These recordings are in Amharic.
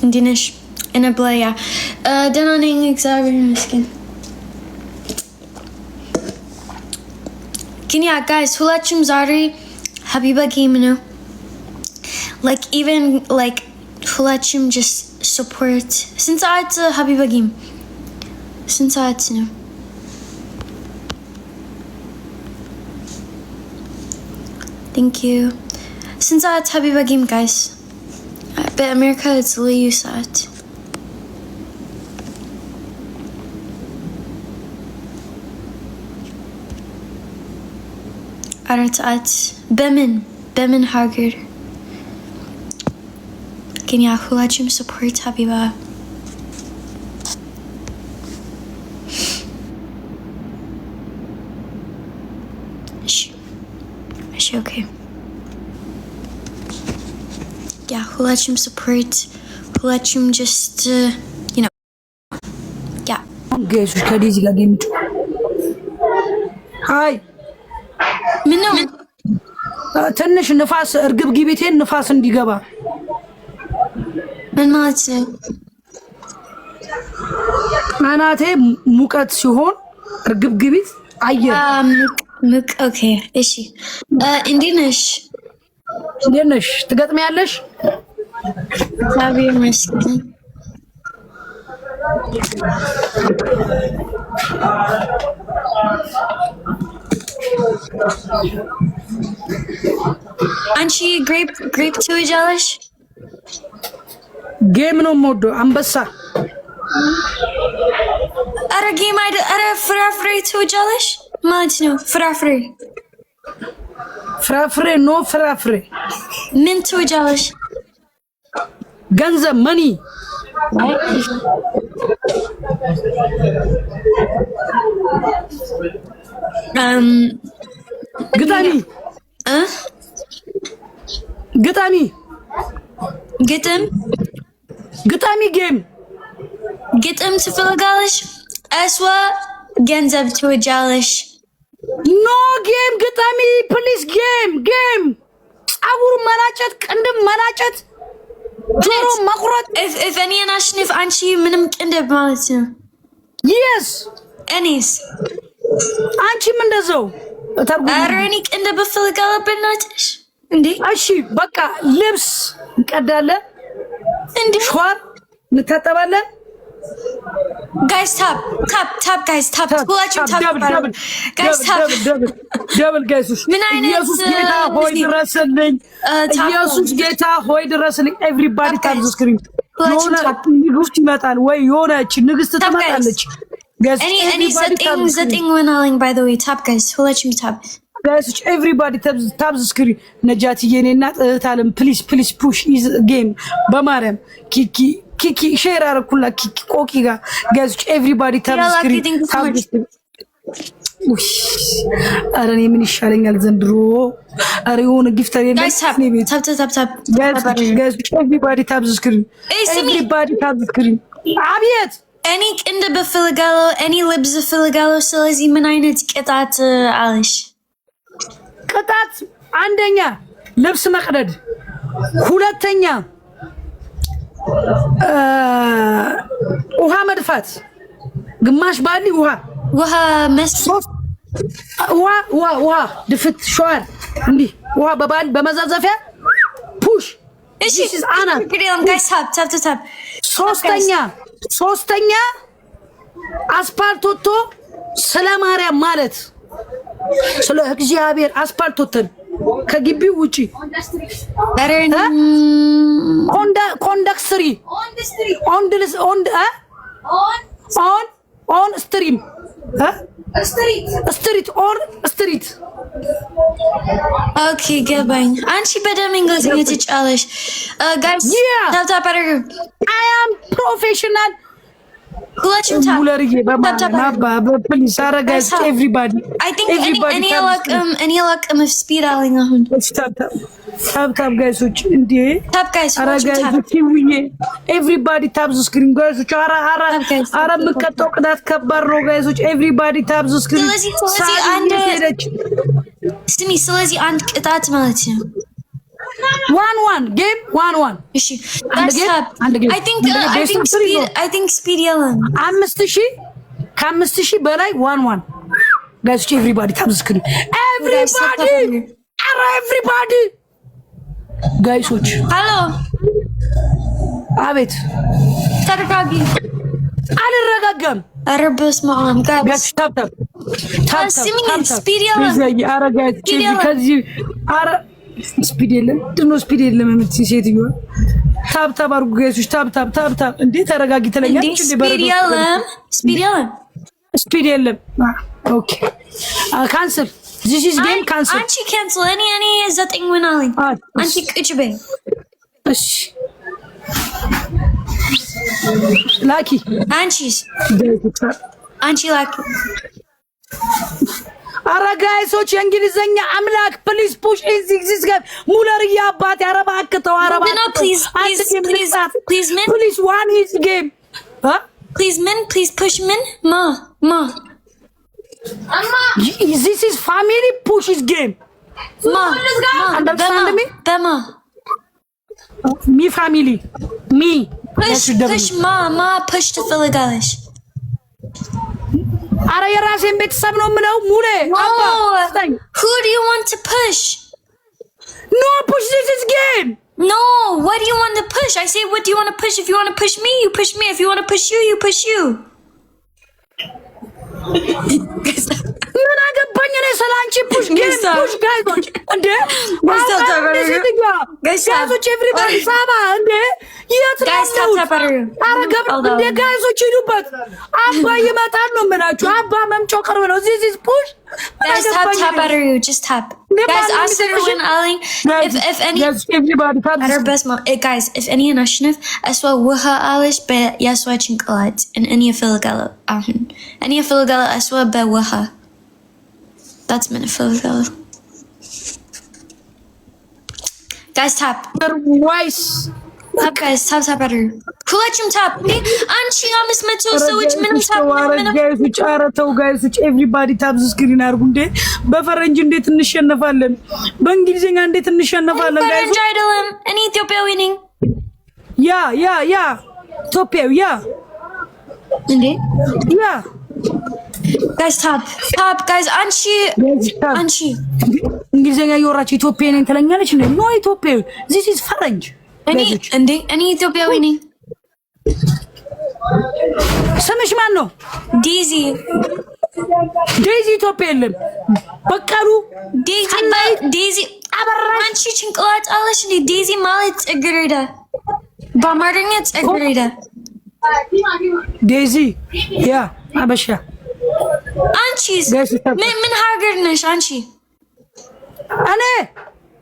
እንዲነሽ እነብላያ ደህና ነኝ እግዚአብሔር ይመስገን። ግን ያ guys ሁላችሁም ዛሬ ሀቢባ ጌም ነው like even like ሁላችሁም just support ስንት ሰዓት ሀቢባ ጌም ስንት ሰዓት ነው? Thank you. Since it's Habiba game, guys. But America, it's Liu Sat. Arat Bemin Haggard. Can you hulachim support Habiba? Is she okay? Yeah, who let him support? Who let him just, you know, yeah. Guys, which card is game? Hi. Minno. ትንሽ ንፋስ እርግብ ግቢቴን ንፋስ እንዲገባ ምን ማለት ነው? አናቴ ሙቀት ሲሆን እርግብ ግቢት አየር ሙቅ ኦኬ እሺ እንዴት ነሽ? እንዴት ነሽ? ትገጥሚያለሽ? እግዚአብሔር ይመስገን። አንቺ ግሬፕ ትወጃለሽ? ጌም ነው የምወደው አንበሳ። ኧረ ጌም አይደል ኧረ ፍራፍሬ ትወጃለሽ ማለት ነው። ፍራፍሬ ኖ ፍራፍሬ ምን ትወጃለሽ? ገንዘብ መኒ ግጣሚ ግጣሚ ጌም ግጥም ትፈልጋለሽ? እስዋ ገንዘብ ትወጃለሽ? ኖ ጌም ግጣሚ ፕሊዝ ጌም ጸጉር መላጨት ቅንድብ መላጨት ጆሮ መቁረጥ if እኔ ናሽንፍ አንቺ ምንም ቅንድብ ማለት ነው። yes እኔስ አንቺም እንደዛው ኧረ እኔ ቅንድብ እፈልጋለሁ በእናትሽ እንዴ። እሺ በቃ ልብስ እንቀዳለን እንዴ ሸዋር እንታጠባለን። guys tap guys tap ሁላችሁ tap guys tap ደብል guys ምን አይነት ኢየሱስ ጌታ ሆይ ድረስልኝ ኢየሱስ ጌታ ሆይ ድረስልኝ everybody tap the screen የሆነ ንግስት ይመጣል ወይ የሆነች ንግስት ትመጣለች guys እኔ ዘጠኝ ወናለኝ by the way tap guys ሁላችሁ tap guys everybody tap the screen ነጃት የኔና እህታለም please push is game በማርያም ኪኪ ሼር አረኩላ ኪኪ ቆቂ ጋር guys everybody tap the screen አረ እኔ ምን ይሻለኛል ዘንድሮ አረ የሆነ ጊፍተር የለም guys tap guys everybody tap the screen everybody tap the screen አብየት እኔ ቅንድብ እፈልጋለሁ እኔ ልብስ እፈልጋለሁ። ስለዚህ ምን አይነት ቅጣት አለሽ? ቅጣት አንደኛ ልብስ መቅደድ፣ ሁለተኛ ውሃ መድፋት፣ ግማሽ ባሊ ውሃ መስጠት፣ ውሃ ድፍት ሸዋር እንዲህ ውሃ በባሊ በመዛዘፊያ ፑሽ እሺ አና guys tap ሶስተኛ አስፓልት ወጥቶ ስለ ማርያም ማለት ስለ እግዚአብሔር አስፓልት ወጥተን ከግቢው ውጪ ኮንዳክስትሪ ኦን ስትሪም ስትሪት ኦኬ ገባኝ። አንቺ በደም እንግሊዝኛ ትጫለሽ ጋይስ ታፕ አድርጉ። አይ አም ፕሮፌሽናል ሁላችሁም ታፕ ሙለርዬ በማባ በፕሊስ አረጋስ ኤቭሪባዲ አይ ቲንክ እኔ አላቅም ስፒድ አለኝ አሁን ታፕ ጋይሶች እንዴ ታፕ ጋይስ አረጋይሶች ይውዬ ኤቭሪባዲ ታፕ ዘ ስክሪን ጋይሶች አረ ምቀጣው ቅጣት ከባድ ነው ጋይሶች ኤቭሪባዲ ታፕ ዘ ስክሪን ስለዚህ አንድ ቅጣት ማለት ነው 1-1 ጌም 1-1 እሺ that's up I think speed yelling 5000 ከ5000 በላይ 1-1 ጋይስ ኤቭሪባዲ ታብስክሪ ኤቭሪባዲ ጋይሶች ሃሎ አቤት ተረጋጊ አልረጋጋም ኧረ በስመ አብ ጋይስ ታፕ ስፒድ የለም ድኖ ስፒድ የለም የምትይ ሴትዮዋ ታፕ አድርጉ ጋይሶች ታፕ እንዴ ተረጋጊ ትለኛለች እንዴ ስፒድ የለም ኦኬ ካንስል this is game cancel አንቺ ካንስል እኔ ዘጠኝ ሆናለኝ አንቺ ቁጭ በይ እሺ ላኪ አንቺ ላኪ አረ ጋይሶች የእንግሊዘኛ አምላክ ፕሊዝ ፑሽ ኢንዚግዚስ ጋር ሙለር ያባት ያረባክተው please one is game please push min ma this is family push is game ma understand me bema me family me push ma push to Philagalis አረ የራሴን ቤተሰብ ነው ምለው ሙሌ አባ who do you want to push no push this is game no what do you want to push I say what do you want to push if you want to push me you push me if you want to push you push you ምን አገባኝ እኔ ስላንቺ ፑሽ ጋይሶች እንዴ ጋይሶች ኤቭሪባዲ ሳባ እንዴ የት ነው እንዴ ጋይሶች ሂዱበት አባ ይመጣል ነው የምላችሁ አባ መምጫው ቅርብ ነው this is push guys tap just tap guys after when Ali if any everybody tap guys if any national aswa waha alish be yaswa chinqalat in any filgala ahun any filgala aswa be waha that's min filgala guys tap wise guys tap better ሁላችሁም ታፕ አንቺ 500 ሰዎች ምንም ታፕ ምንም ጋይሶች አረተው ጋይሶች ኤቭሪባዲ ታፕ ስክሪን አድርጉ እንዴ በፈረንጅ እንዴት እንሸነፋለን በእንግሊዘኛ እንዴት እንሸነፋለን ጋይሶች ፈረንጅ አይደለም እኔ ኢትዮጵያዊ ነኝ ያ ኢትዮጵያዊ ያ እንዴ ያ ጋይስ ታፕ ጋይስ አንቺ እንግሊዘኛ እያወራች ኢትዮጵያዊ ነኝ ትለኛለች እንዴ ኖ ኢትዮጵያዊ this is ፈረንጅ እኔ ኢትዮጵያዊ ነኝ ስምሽ ማን ነው ዴዚ ኢትዮጵያ የለም በቀሉ ዴዚ አበራሽ አንቺ ጭንቅላት አለሽ እንዴ ዴዚ ማለት ጽጌረዳ በአማርኛ ጽጌረዳ ዴዚ ያ አበሻ አንቺስ ምን ሀገር ነሽ አንቺ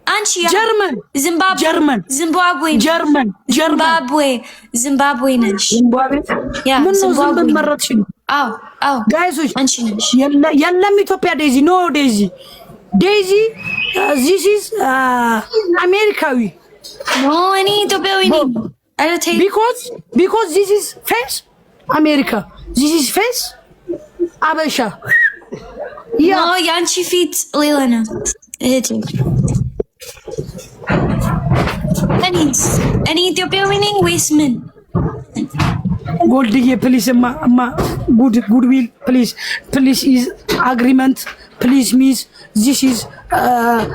አንቺ ጀርመን ዚምባብዌ ነሽ ያ ምን ነው ዝም መረጥሽ አዎ ጋይሶች አንቺ ነሽ የለም ኢትዮጵያ ዴዚ ኖ ዴዚ this is አሜሪካዊ ኖ እኔ ኢትዮጵያዊ ነኝ because this is face America this is face አበሻ ኖ ያንቺ ፊት ሌላ ነው እህቴ እኔ ኢትዮጵያዊ ነኝ ወይስ ምን ጎልድዬ ፕሊዝ ማ ጉድዊል ፕሊዝ is agreement please miss this is